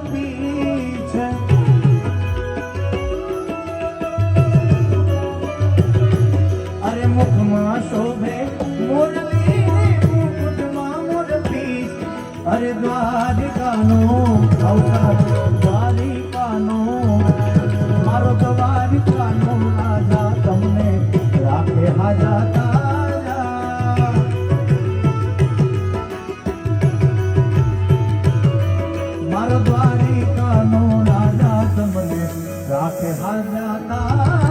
પીછ અરે મુખમાં શોભે મુરલી મુકુટમાં મોર પીછ અરે દ્વારિકાનો અવતાર દ્વારિકાનો મારો દ્વારિકાનો રાજા તમને રાખે હાજા તાજા મારો દ્વારિકાનો રાજા તમને રાખે હાજા તાજા